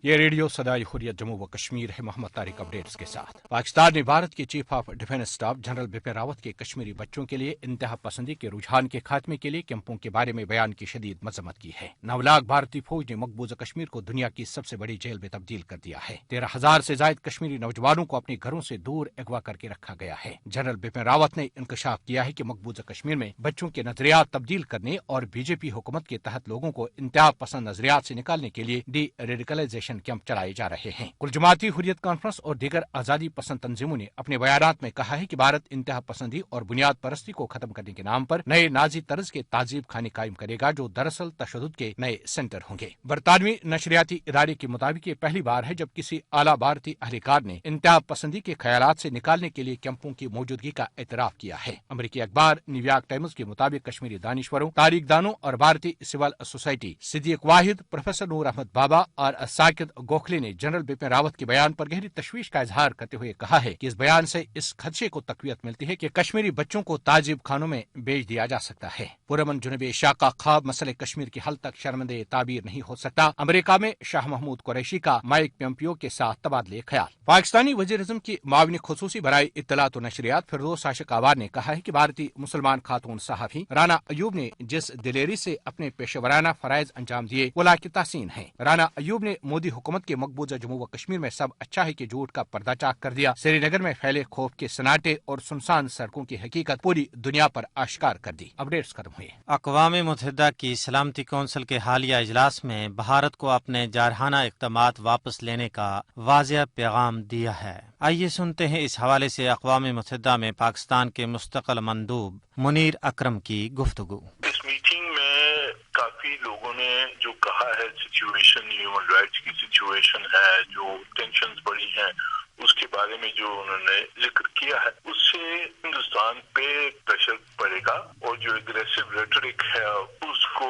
یہ ریڈیو صدائے حریت جموں و کشمیر ہے۔ محمد طارق اپڈیٹس کے ساتھ۔ پاکستان نے بھارت کے chief of defence staff general Bipin Rawat کے کشمیری بچوں کے لیے انتہا پسندی کے رجحان کے خاتمے کے لیے کیمپوں کے بارے میں بیان کی شدید مذمت کی ہے۔ 9 لاکھ بھارتی فوج نے مقبوضہ کشمیر کو دنیا کی سب سے بڑی جیل میں تبدیل کر دیا ہے۔ 13,000 سے زائد کشمیری نوجوانوں کو اپنے گھروں سے دور اغوا کر کے رکھا گیا ہے۔ جنرل بپن راوت نے انکشاف کیا ہے کہ مقبوضہ کشمیر میں بچوں کے نظریات تبدیل کرنے اور بی جے پی حکومت کے تحت لوگوں کو انتہا پسند نظریات سے نکالنے کے لیے ڈی ریڈیکلائزیشن کیمپ چلائے جا رہے ہیں۔ کل جماعتی حریت کانفرنس اور دیگر آزادی پسند تنظیموں نے اپنے بیانات میں کہا ہے کہ بھارت انتہا پسندی اور بنیاد پرستی کو ختم کرنے کے نام پر نئے نازی طرز کے تعذیب خانے قائم کرے گا جو دراصل تشدد کے نئے سینٹر ہوں گے۔ برطانوی نشریاتی ادارے کے مطابق یہ پہلی بار ہے جب کسی اعلیٰ بھارتی اہلکار نے انتہا پسندی کے خیالات سے نکالنے کے لیے کیمپوں کی موجودگی کا اعتراف کیا ہے۔ امریکی اخبار نیو یارک ٹائمز کے مطابق کشمیری دانشوروں، تاریخ دانوں اور بھارتی سول سوسائٹی صدیق واحد، پروفیسر نور احمد بابا اور ساکت گوکھلے نے جنرل بپن راوت کے بیان پر گہری تشویش کا اظہار کرتے ہوئے کہا ہے کہ اس بیان سے اس خدشے کو تقویت ملتی ہے کہ کشمیری بچوں کو تعذیب خانوں میں بیچ دیا جا سکتا ہے۔ پرامن جنوب ایشیا کا خواب مسئلہ کشمیر کی حل تک شرمندہ تعبیر نہیں ہو سکتا۔ امریکہ میں شاہ محمود قریشی کا مائک پومپیو کے ساتھ تبادلہ خیال۔ پاکستانی وزیر اعظم کی معاون خصوصی برائے اطلاعات و نشریات فردوس عاشق آوار نے کہا ہے کہ بھارتی مسلمان خاتون صحافی رانا ایوب نے جس دلیری سے اپنے پیشہ ورانہ فرائض انجام دیے وہ لائق تحسین ہیں۔ رانا ایوب نے مودی حکومت کے مقبوضہ جموں و کشمیر میں سب اچھا ہے کہ جھوٹ کا پردہ چاک کر دیا۔ سری نگر میں پھیلے خوف کے سناٹے اور سنسان سڑکوں کی حقیقت پوری دنیا پر آشکار کر دی۔ اپڈیٹس ختم ہوئے۔ اقوام متحدہ کی سلامتی کونسل کے حالیہ اجلاس میں بھارت کو اپنے جارحانہ اقدامات واپس لینے کا واضح پیغام دیا ہے۔ آئیے سنتے ہیں اس حوالے سے اقوام متحدہ میں پاکستان کے مستقل مندوب منیر اکرم کی گفتگو۔ اس میٹنگ میں کافی لوگوں نے جو کہا ہے سچویشن ہیومن رائٹس کی سچویشن ہے، جو ٹینشنز بڑی ہیں اس کے بارے میں جو انہوں نے ذکر کیا ہے، اس سے ہندوستان پہ پریشر پڑے گا اور جو اگریسو ریٹرک ہے اس کو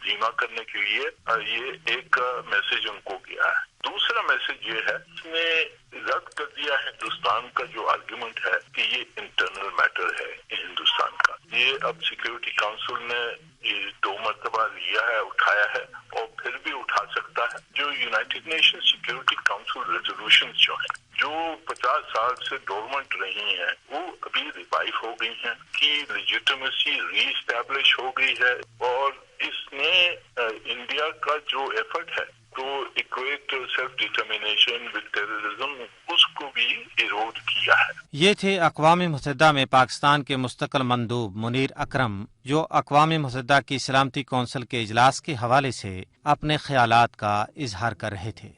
دھیما کرنے کے لیے یہ ایک میسج ان کو گیا ہے۔ دوسرا میسج یہ ہے، اس نے رد کر دیا ہندوستان کا جو آرگیومنٹ ہے کہ یہ انٹرنل میٹر ہے ہندوستان کا۔ یہ اب سیکیورٹی کاؤنسل نے یہ 2 مرتبہ لیا ہے، اٹھایا ہے اور پھر بھی اٹھا سکتا ہے۔ جو United nation security council resolutions جو ہیں، جو 50 سال سے ڈورمنٹ رہی ہیں، وہ ابھی ریوائو ہو گئی ہیں، کی لیجیٹمیسی ری اسٹیبلش ہو گئی ہے اور اس نے انڈیا کا جو ایفرٹ ہے تو equate self determination with terrorism اس کو بھی ایرود کیا ہے۔ یہ تھے اقوام متحدہ میں پاکستان کے مستقل مندوب منیر اکرم، جو اقوام متحدہ کی سلامتی کونسل کے اجلاس کے حوالے سے اپنے خیالات کا اظہار کر رہے تھے۔